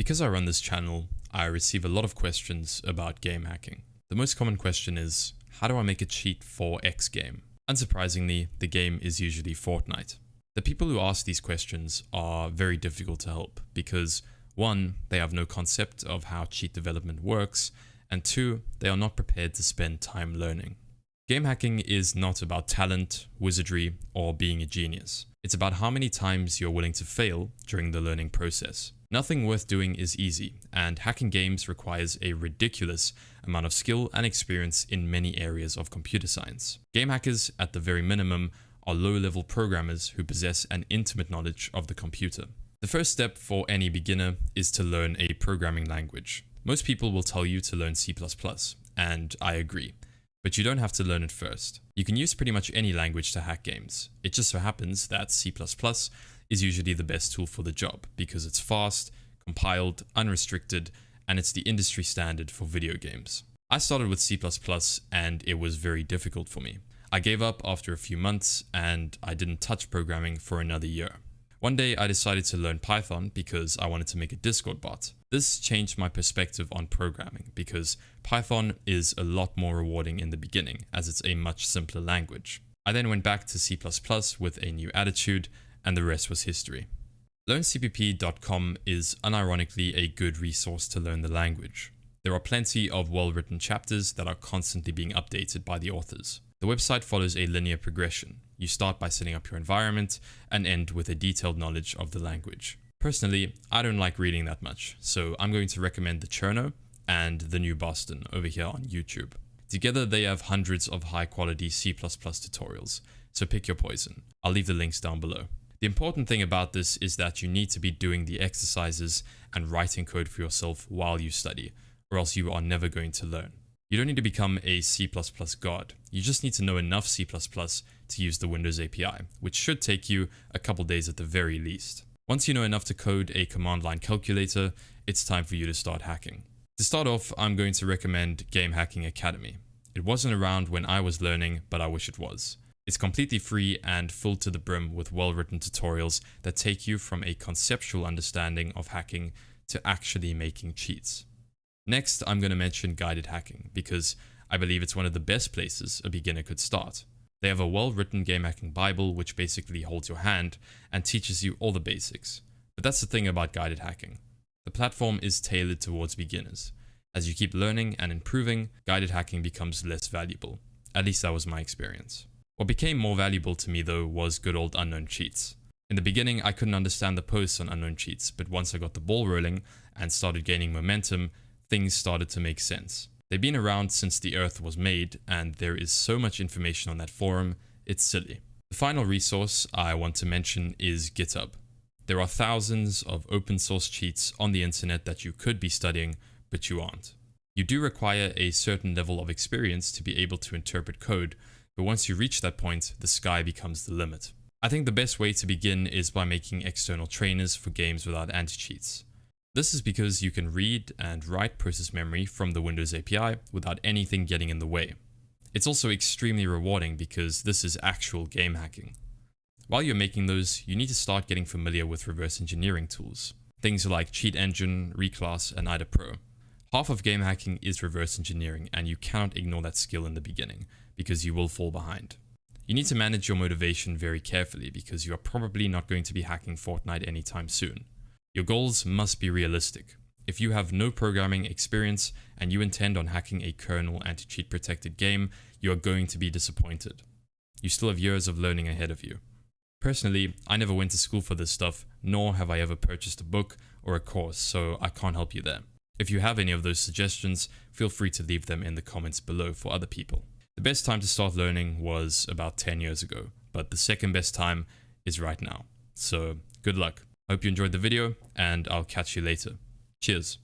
Because I run this channel, I receive a lot of questions about game hacking. The most common question is, how do I make a cheat for X game? Unsurprisingly, the game is usually Fortnite. The people who ask these questions are very difficult to help because 1, they have no concept of how cheat development works, and 2, they are not prepared to spend time learning. Game hacking is not about talent, wizardry, or being a genius. It's about how many times you're willing to fail during the learning process. Nothing worth doing is easy, and hacking games requires a ridiculous amount of skill and experience in many areas of computer science. Game hackers, at the very minimum, are low-level programmers who possess an intimate knowledge of the computer. The first step for any beginner is to learn a programming language. Most people will tell you to learn C++, and I agree. But you don't have to learn it first. You can use pretty much any language to hack games. It just so happens that C++ is usually the best tool for the job because it's fast, compiled, unrestricted, and it's the industry standard for video games. I started with C++ and it was very difficult for me. I gave up after a few months and I didn't touch programming for another year. One day I decided to learn Python because I wanted to make a Discord bot. This changed my perspective on programming because Python is a lot more rewarding in the beginning as it's a much simpler language. I then went back to C++ with a new attitude and the rest was history. LearnCpp.com is unironically a good resource to learn the language. There are plenty of well-written chapters that are constantly being updated by the authors. The website follows a linear progression. You start by setting up your environment and end with a detailed knowledge of the language. Personally, I don't like reading that much, so I'm going to recommend the Cherno and the New Boston over here on YouTube. Together they have hundreds of high-quality C++ tutorials, so pick your poison. I'll leave the links down below. The important thing about this is that you need to be doing the exercises and writing code for yourself while you study, or else you are never going to learn. You don't need to become a C++ god, you just need to know enough C++ to use the Windows API, which should take you a couple days at the very least. Once you know enough to code a command line calculator, it's time for you to start hacking. To start off, I'm going to recommend Game Hacking Academy. It wasn't around when I was learning, but I wish it was. It's completely free and full to the brim with well-written tutorials that take you from a conceptual understanding of hacking to actually making cheats. Next, I'm going to mention guided hacking because I believe it's one of the best places a beginner could start. They have a well-written game hacking Bible which basically holds your hand and teaches you all the basics. But that's the thing about guided hacking. The platform is tailored towards beginners. As you keep learning and improving, guided hacking becomes less valuable. At least that was my experience. What became more valuable to me though was good old unknown cheats. In the beginning, I couldn't understand the posts on unknown cheats, but once I got the ball rolling and started gaining momentum, things started to make sense. They've been around since the earth was made, and there is so much information on that forum, it's silly. The final resource I want to mention is GitHub. There are thousands of open source cheats on the internet that you could be studying, but you aren't. You do require a certain level of experience to be able to interpret code, but once you reach that point, the sky becomes the limit. I think the best way to begin is by making external trainers for games without anti-cheats. This is because you can read and write process memory from the Windows API without anything getting in the way. It's also extremely rewarding because this is actual game hacking. While you're making those, you need to start getting familiar with reverse engineering tools. Things like Cheat Engine, Reclass, and IDA Pro. Half of game hacking is reverse engineering, and you cannot ignore that skill in the beginning because you will fall behind. You need to manage your motivation very carefully because you are probably not going to be hacking Fortnite anytime soon. Your goals must be realistic. If you have no programming experience and you intend on hacking a kernel anti-cheat protected game, you are going to be disappointed. You still have years of learning ahead of you. Personally, I never went to school for this stuff, nor have I ever purchased a book or a course, so I can't help you there. If you have any of those suggestions, feel free to leave them in the comments below for other people. The best time to start learning was about 10 years ago, but the second best time is right now. So good luck. Hope you enjoyed the video, and I'll catch you later. Cheers.